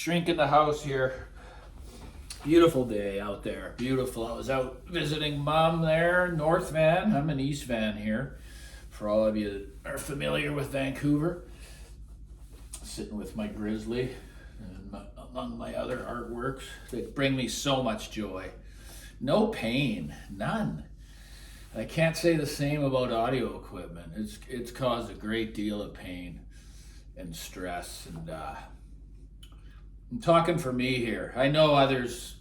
shrinking the house here. Beautiful day out there. Beautiful. I was out visiting mom there, North Van. I'm in East Van here. For all of you that are familiar with Vancouver. Sitting with my grizzly and among my other artworks that bring me so much joy. No pain, none. I can't say the same about audio equipment. It's caused a great deal of pain and stress, and I'm talking for me here. I know others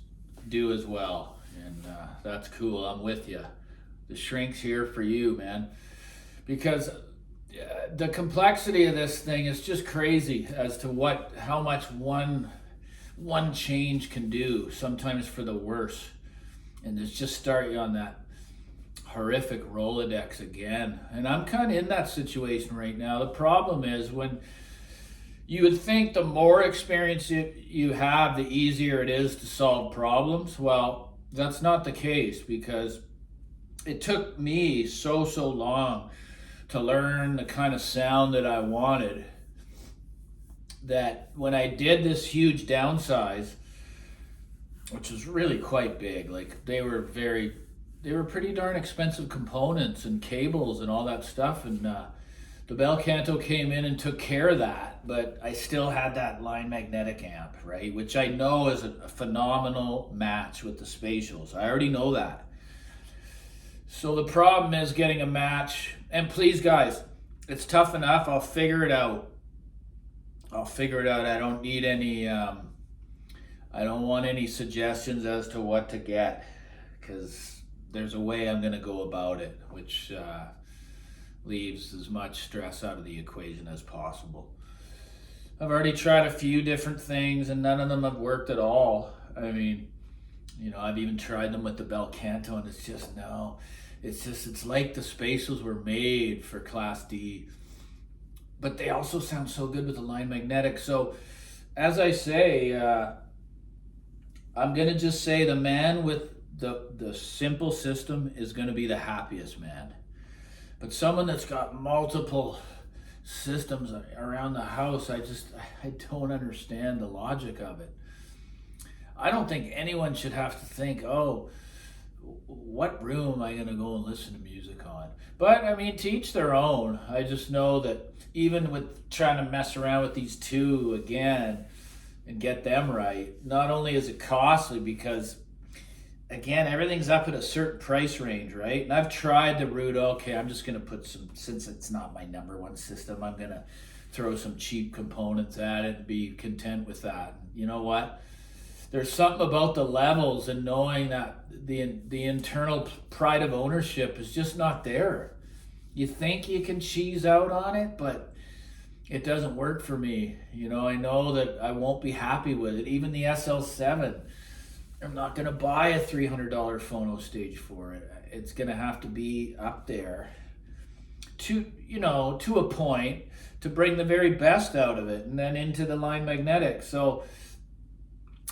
do as well, and that's cool. I'm with you. The shrink's here for you, man, because the complexity of this thing is just crazy as to how much one change can do, sometimes for the worse, and just start you on that horrific Rolodex again. And I'm kind of in that situation right now. The problem is, when you would think the more experience you have, the easier it is to solve problems. Well, that's not the case, because it took me so long to learn the kind of sound that I wanted, that when I did this huge downsize, which was really quite big, like they were pretty darn expensive components and cables and all that stuff, and the Bel Canto came in and took care of that, but I still had that line magnetic amp, right? Which I know is a phenomenal match with the spatials. I already know that. So the problem is getting a match, and please guys, it's tough enough. I'll figure it out. I don't need any, I don't want any suggestions as to what to get, because there's a way I'm gonna go about it, which leaves as much stress out of the equation as possible. I've already tried a few different things and none of them have worked at all. I mean, I've even tried them with the Bel Canto, and it's just, no. It's like the spatials were made for Class D, but they also sound so good with the line magnetic. So as I say, I'm gonna just say the man with the simple system is gonna be the happiest man. But someone that's got multiple systems around the house, I don't understand the logic of it. I don't think anyone should have to think, oh, what room am I going to go and listen to music on? But I mean, to each their own. I just know that even with trying to mess around with these two again and get them right, not only is it costly, because again, everything's up at a certain price range, right? And I've tried the route, okay, I'm just going to put some, since it's not my number one system, I'm going to throw some cheap components at it and be content with that. You know what? There's something about the levels and knowing that the internal pride of ownership is just not there. You think you can cheese out on it, but it doesn't work for me. I know that I won't be happy with it. Even the SL7, I'm not going to buy a $300 phono stage for it. It's going to have to be up there to a point to bring the very best out of it, and then into the line magnetic. So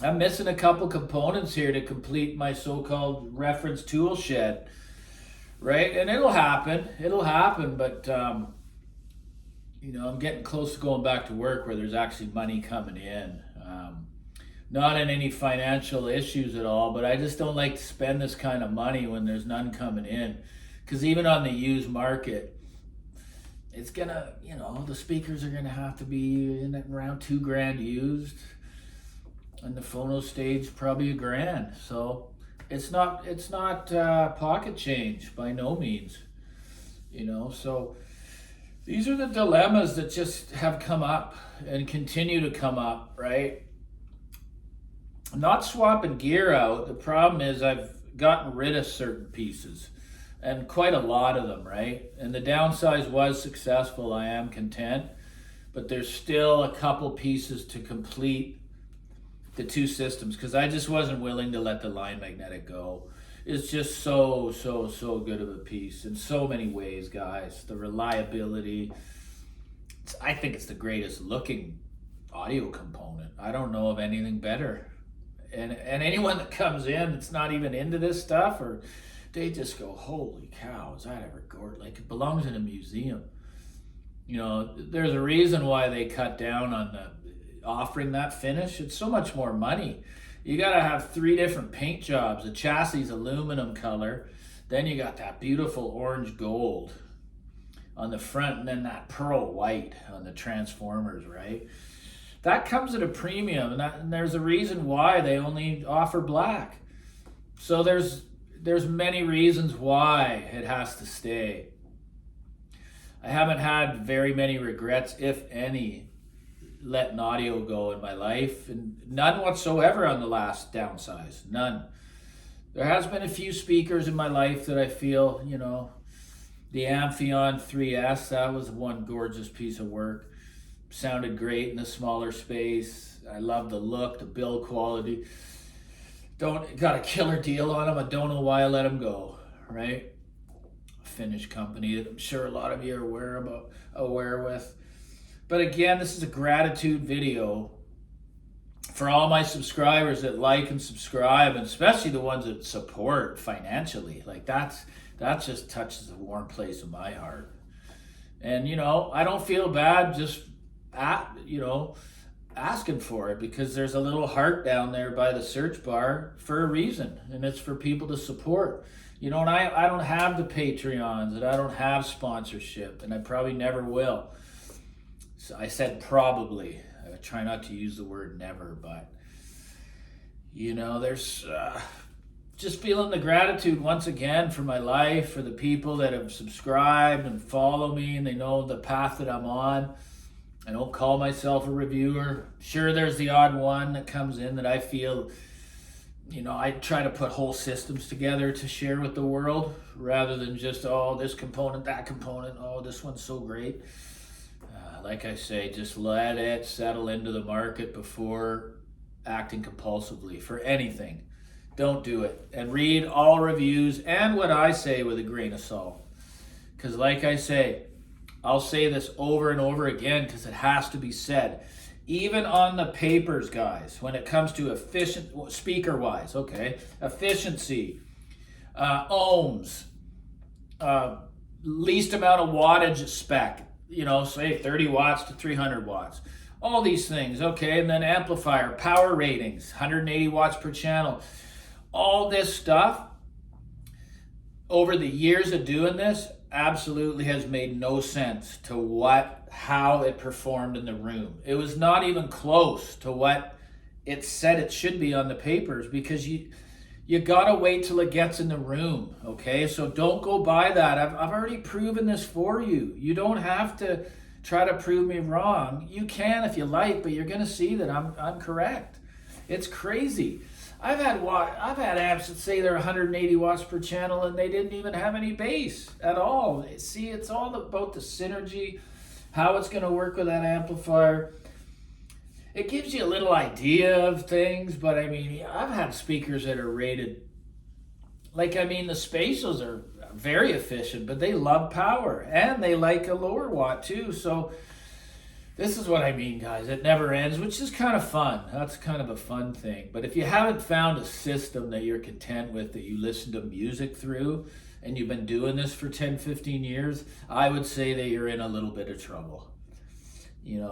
I'm missing a couple components here to complete my so-called reference tool shed, right? And it'll happen, but I'm getting close to going back to work where there's actually money coming in. Not in any financial issues at all, but I just don't like to spend this kind of money when there's none coming in. Because even on the used market, it's gonna, the speakers are gonna have to be in around $2,000 used, and the phono stage probably $1,000. So it's not pocket change by no means, So these are the dilemmas that just have come up and continue to come up, right? Not swapping gear out. The problem is I've gotten rid of certain pieces, and quite a lot of them, right? And the downsize was successful. I am content, but there's still a couple pieces to complete the two systems, because I just wasn't willing to let the line magnetic go. It's just so good of a piece in so many ways, guys. The reliability, I think it's the greatest looking audio component. I don't know of anything better. And anyone that comes in that's not even into this stuff, or they just go, holy cow, is that ever gorgeous? Like, it belongs in a museum. There's a reason why they cut down on offering that finish, it's so much more money. You got to have 3 different paint jobs. The chassis is aluminum color. Then you got that beautiful orange gold on the front, and then that pearl white on the transformers, right? That comes at a premium, and there's a reason why they only offer black. So there's many reasons why it has to stay. I haven't had very many regrets, if any, letting audio go in my life, and none whatsoever on the last downsize. None. There has been a few speakers in my life that I feel, the Amphion 3S, that was one gorgeous piece of work. Sounded great in the smaller space. I love the look, the build quality. Got a killer deal on them. I don't know why I let them go, right? Finnish company that I'm sure a lot of you are aware with. But again, this is a gratitude video for all my subscribers that like and subscribe, and especially the ones that support financially. Like that just touches a warm place in my heart. And I don't feel bad just asking for it, because there's a little heart down there by the search bar for a reason, and it's for people to support. And I don't have the Patreons, and I don't have sponsorship, and I probably never will. So I said probably. I try not to use the word never, but there's just feeling the gratitude once again for my life, for the people that have subscribed and follow me, and they know the path that I'm on. I don't call myself a reviewer. Sure, there's the odd one that comes in that I feel, I try to put whole systems together to share with the world, rather than just, this component, that component, this one's so great. Like I say, just let it settle into the market before acting compulsively for anything. Don't do it. And read all reviews and what I say with a grain of salt. Because like I say, I'll say this over and over again because it has to be said. Even on the papers, guys, when it comes to speaker-wise, efficiency, ohms, least amount of wattage spec, say 30 watts to 300 watts. All these things, okay? And then amplifier, power ratings, 180 watts per channel. All this stuff, over the years of doing this, absolutely has made no sense to how it performed in the room. It was not even close to what it said it should be on the papers, because you gotta wait till it gets in the room, okay? So don't go by that. I've already proven this for you. You don't have to try to prove me wrong. You can if you like, but you're gonna see that I'm correct. It's crazy. I've had amps that say they're 180 watts per channel and they didn't even have any bass at all. See, it's all about the synergy, how it's gonna work with that amplifier. It gives you a little idea of things, but I've had speakers that are rated, the spatials are very efficient, but they love power, and they like a lower watt too. So this is what I mean, guys. It never ends, which is kind of fun. That's kind of a fun thing. But if you haven't found a system that you're content with, that you listen to music through, and you've been doing this for 10, 15 years, I would say that you're in a little bit of trouble.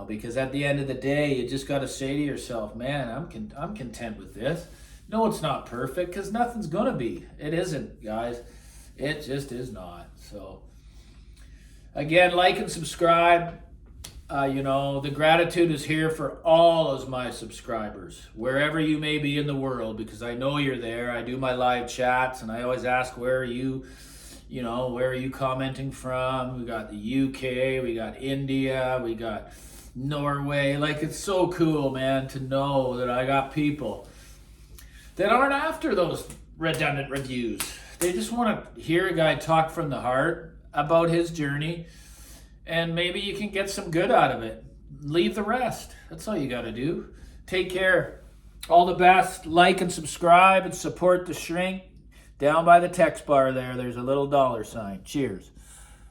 Because at the end of the day, you just got to say to yourself, man, I'm content with this. No, it's not perfect, because nothing's going to be. It isn't, guys. It just is not. So, again, like and subscribe. The gratitude is here for all of my subscribers, wherever you may be in the world, because I know you're there. I do my live chats, and I always ask, where are you commenting from? We got the UK, we got India, we got Norway. It's so cool, man, to know that I got people that aren't after those redundant reviews. They just want to hear a guy talk from the heart about his journey, and maybe you can get some good out of it. Leave the rest. That's all you got to do. Take care. All the best. Like and subscribe and support the shrink. Down by the text bar there's a little $sign. Cheers.